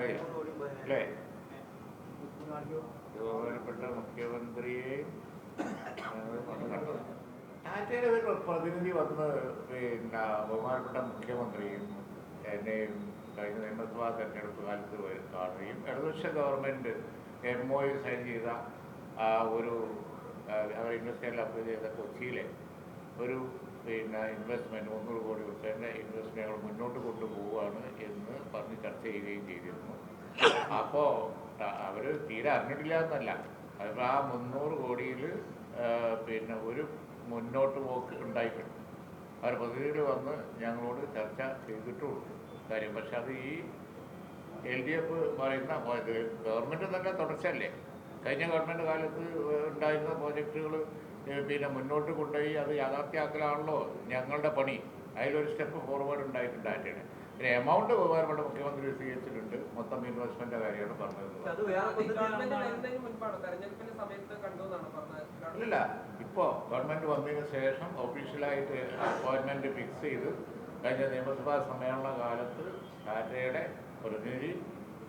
അറിയാം അല്ലേ? ബഹുമാനപ്പെട്ട മുഖ്യമന്ത്രിയെ ടാറ്റയുടെ ഒരു പ്രതിനിധി വന്ന് ബഹുമാനപ്പെട്ട മുഖ്യമന്ത്രിയും എന്നെയും കഴിഞ്ഞ നിയമസഭാ തെരഞ്ഞെടുപ്പ് കാലത്ത് കാണുകയും ഇടതുപക്ഷ ഗവൺമെൻറ് MOU സൈൻ ചെയ്ത ഒരു അവർ ഇൻഡസ്ട്രിയൽ അപ്ലൈ ചെയ്ത കൊച്ചിയിലെ ഒരു ഇൻവെസ്റ്റ്മെൻറ്റ് 300 കോടി രൂപയുടെ ഇൻവെസ്റ്റ്മെൻറ്റ് ഞങ്ങൾ മുന്നോട്ട് കൊണ്ടുപോവുകയാണ് എന്ന് പറഞ്ഞ് ചർച്ച ചെയ്യുകയും ചെയ്തിരുന്നു. അപ്പോൾ അവർ തീരെ അറിഞ്ഞിട്ടില്ല എന്നല്ല, അതിപ്പോൾ ആ 300 കോടിയിൽ ഒരു മുന്നോട്ട് പോക്ക് ഉണ്ടായിട്ടുണ്ട്. അവർ പ്രതിനിധികൾ വന്ന് ഞങ്ങളോട് ചർച്ച ചെയ്തിട്ടുള്ളൂ കാര്യം. പക്ഷെ അത് ഈ LDF പറയുന്ന ഗവൺമെൻറ് തന്നെ തുടർച്ചയല്ലേ. കഴിഞ്ഞ ഗവൺമെൻറ് കാലത്ത് ഉണ്ടായിരുന്ന പ്രോജക്റ്റുകൾ മുന്നോട്ട് കൊണ്ടുപോയി അത് യാഥാർത്ഥ്യമാക്കലാണല്ലോ ഞങ്ങളുടെ പണി. അതിലൊരു സ്റ്റെപ്പ് ഫോർവേഡ് ഉണ്ടായിട്ടുണ്ട് ടാറ്റയുടെ. പിന്നെ എമൗണ്ട് ബഹുമാനപ്പെട്ട മുഖ്യമന്ത്രി സ്വീകരിച്ചിട്ടുണ്ട്. മൊത്തം ഇൻവെസ്റ്റ്മെന്റ് കാര്യമാണ് പറഞ്ഞത്. ഇല്ല, ഇപ്പോൾ ഗവൺമെന്റ് വന്നതിന് ശേഷം ഒഫീഷ്യലായിട്ട് അപ്പോയിൻമെന്റ് ഫിക്സ് ചെയ്ത് കഴിഞ്ഞ നിയമസഭാ സമ്മേളന കാലത്ത് ടാറ്റയുടെ പ്രതിനിധി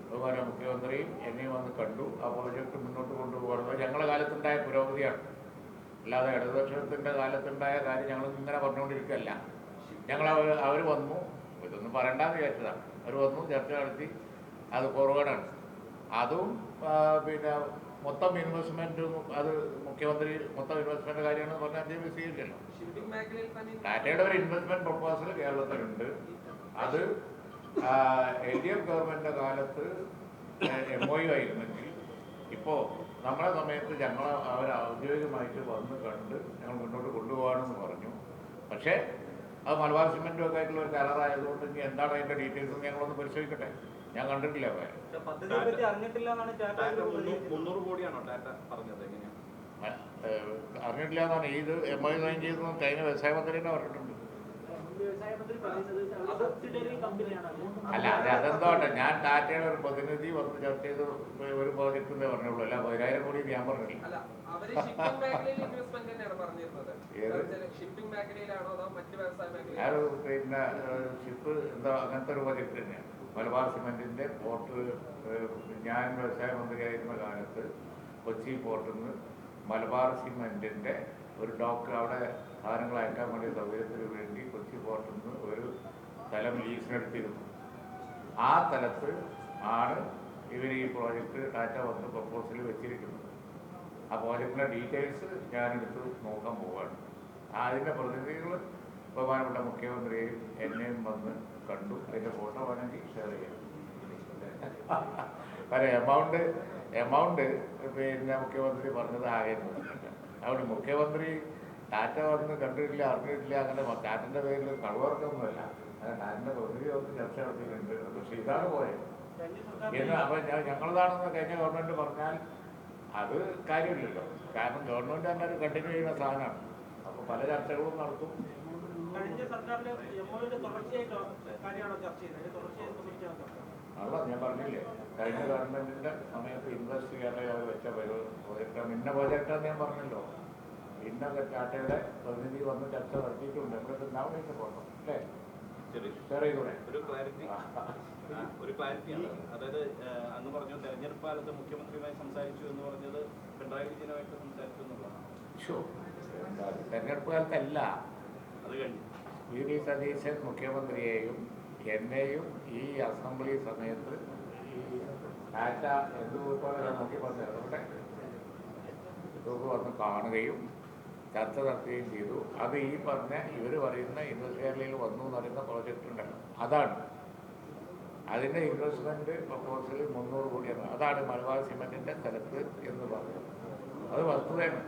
ബഹുമാന മുഖ്യമന്ത്രിയും എന്നെയും വന്ന് കണ്ടു. ആ പ്രോജക്റ്റ് മുന്നോട്ട് കൊണ്ടുപോകുന്നത് ഞങ്ങളുടെ കാലത്തുണ്ടായ പുരോഗതിയാണ്, അല്ലാതെ ഇടതുപക്ഷത്തിൻ്റെ കാലത്തുണ്ടായ കാര്യം ഞങ്ങൾ ഇങ്ങനെ പറഞ്ഞുകൊണ്ടിരിക്കുകയല്ല. അവർ വന്നു, ഇതൊന്നും പറയണ്ടെന്ന് വിചാരിച്ചതാണ്. അവർ വന്നു, ചർച്ച നടത്തി, അത് ഫോർവേഡാണ്. അതും മൊത്തം ഇൻവെസ്റ്റ്മെൻറ്റും അത് മുഖ്യമന്ത്രി മൊത്തം ഇൻവെസ്റ്റ്മെൻറ്റ് കാര്യമാണെന്ന് പറഞ്ഞാൽ അദ്ദേഹം സ്വീകരിച്ചല്ലോ. ടാറ്റയുടെ ഒരു ഇൻവെസ്റ്റ്മെൻറ്റ് പ്രൊപ്പോസൽ കേരളത്തിലുണ്ട്. അത് LDF ഗവൺമെൻറ്റിൻ്റെ കാലത്ത് MOU ആയിരുന്നെങ്കിൽ ഇപ്പോൾ നമ്മളെ സമയത്ത് അവർ ഔദ്യോഗികമായിട്ട് വന്ന് കണ്ട് ഞങ്ങൾ മുന്നോട്ട് കൊണ്ടുപോകാമെന്ന് പറഞ്ഞു. പക്ഷേ അത് മലബാർ സിമെൻറ്റും ഒക്കെ ആയിട്ടുള്ള ഒരു കരാറായതുകൊണ്ട് ഇനി എന്താണ് അതിൻ്റെ ഡീറ്റെയിൽസ് ഞങ്ങളൊന്ന് പരിശോധിക്കട്ടെ. ഞാൻ കണ്ടിട്ടില്ല. അറിഞ്ഞിട്ടില്ല എന്നാണ് ഇത് MOU സൈൻ ചെയ്തതെന്ന് കഴിഞ്ഞ വ്യവസായ മന്ത്രി തന്നെ പറഞ്ഞിട്ടുണ്ട്. അല്ല, അതെന്തോട്ടെ, ഞാൻ ടാറ്റയുടെ ഒരു പ്രതിനിധി വന്ന് ചർച്ച ചെയ്ത് ഒരു പ്രോജക്റ്റ് എന്നേ പറഞ്ഞുള്ളൂ. അല്ല 10,000 കോടി ഞാൻ പറഞ്ഞില്ല. ഷിപ്പ് എന്താ അങ്ങനത്തെ ഒരു പ്രോജക്റ്റ് തന്നെയാണ്. മലബാർ സിമെന്റിന്റെ പോർട്ട് ഞാൻ വ്യവസായ മന്ത്രിയായിരുന്ന കാലത്ത് കൊച്ചി പോർട്ടിൽ നിന്ന് മലബാർ സിമെന്റിന്റെ ഒരു ഡോക്ക് അവിടെ സാധനങ്ങൾ അയക്കാൻ വേണ്ടി സൗകര്യത്തിന് വേണ്ടി കൊച്ചി പോർട്ടിൽ നിന്ന് ഒരു സ്ഥലം ലീസിനെടുത്തിരുന്നു. ആ സ്ഥലത്ത് ആണ് ഇവർ ഈ പ്രോജക്റ്റ് ടാറ്റ വന്ന് പ്രപ്പോസൽ വെച്ചിരിക്കുന്നത്. ആ പ്രോജക്റ്റിൻ്റെ ഡീറ്റെയിൽസ് ഞാനെടുത്ത് നോക്കാൻ പോവുകയാണ്. അതിൻ്റെ പ്രതിനിധികൾ ബഹുമാനപ്പെട്ട മുഖ്യമന്ത്രിയെയും എന്നെയും വന്ന് കണ്ടു. അതിൻ്റെ ഫോട്ടോ വേണമെങ്കിൽ ഷെയർ ചെയ്യാം. കാരണം എമൗണ്ട് മുഖ്യമന്ത്രി പറഞ്ഞത് ആയിരുന്നു. അതുകൊണ്ട് മുഖ്യമന്ത്രി ടാറ്റ വന്ന് കണ്ടിട്ടില്ല, അറിഞ്ഞിട്ടില്ല, അങ്ങനെ ടാറ്റൻ്റെ പേരിൽ കളവർക്കൊന്നുമല്ല. അങ്ങനെ ടാറ്റൻ്റെ പ്രതിനിധി വന്ന് ചർച്ച നടത്തിയിട്ടുണ്ട്. പക്ഷേ ഇതാണ് പോയത് എന്ന് അപ്പം ഞങ്ങളതാണെന്ന് കഴിഞ്ഞ ഗവൺമെൻറ് പറഞ്ഞാൽ അത് കാര്യമില്ലല്ലോ. കാരണം ഗവൺമെൻറ് തന്നെ ഒരു കണ്ടിന്യൂ ചെയ്യുന്ന സാധനമാണ്. അപ്പോൾ പല ചർച്ചകളും നടത്തും. അല്ല, ഞാൻ പറഞ്ഞില്ലേ, കഴിഞ്ഞ ഗവൺമെൻറ്റിൻ്റെ സമയത്ത് ഇൻവെസ്റ്റ് ചെയ്യാനായി അവർ വെച്ച പ്രോജക്റ്റാണ്. ഇന്ന പ്രോജക്റ്റാന്ന് ഞാൻ പറഞ്ഞല്ലോ. ഇന്ന ടാറ്റയുടെ പ്രതിനിധി വന്ന് ചർച്ച നടത്തിയിട്ടുണ്ട്. നമ്മുടെ നാവിലേക്ക് പോകണം അല്ലേ? ഒരു ക്ലാരിറ്റിയാണ്. അതായത് അന്ന് പറഞ്ഞു തെരഞ്ഞെടുപ്പ് കാലത്ത് മുഖ്യമന്ത്രിയുമായി സംസാരിച്ചു എന്ന് പറഞ്ഞത് പിണറായി വിജയനുമായിട്ട് സംസാരിച്ചു എന്നുള്ളതാണ്. തെരഞ്ഞെടുപ്പ് കാലത്തല്ല, അത് കഴിഞ്ഞു VD സതീശൻ മുഖ്യമന്ത്രിയെയും എന്നെയും ഈ അസംബ്ലി സമയത്ത് ഈ ടാറ്റ എന്തുപോലെ നോക്കി പറഞ്ഞിടപെട്ടെ വന്ന് കാണുകയും ചർച്ച നടത്തുകയും ചെയ്തു. അത് ഈ പറഞ്ഞ ഇവർ പറയുന്ന ഇൻഡസ്ട്രിയലിൽ വന്നു എന്ന് പറയുന്ന പ്രോജക്റ്റ് ഉണ്ടല്ലോ, അതാണ്. അതിൻ്റെ ഇൻവെസ്റ്റ്മെൻറ്റ് പ്രപ്പോസൽ 300 കോടിയാണ്. അതാണ് മലബാർ സിമെൻറ്റിൻ്റെ സ്ഥലത്ത് എന്ന് പറഞ്ഞത്. അത് വസ്തുതയാണ്.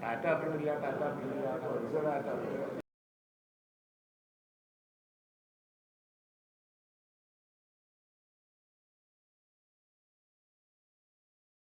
ടാറ്റ അറിഞ്ഞില്ല, ടാറ്റ അറിഞ്ഞില്ല, ഒറിജിനൽ ടാറ്റ അറിഞ്ഞില്ല.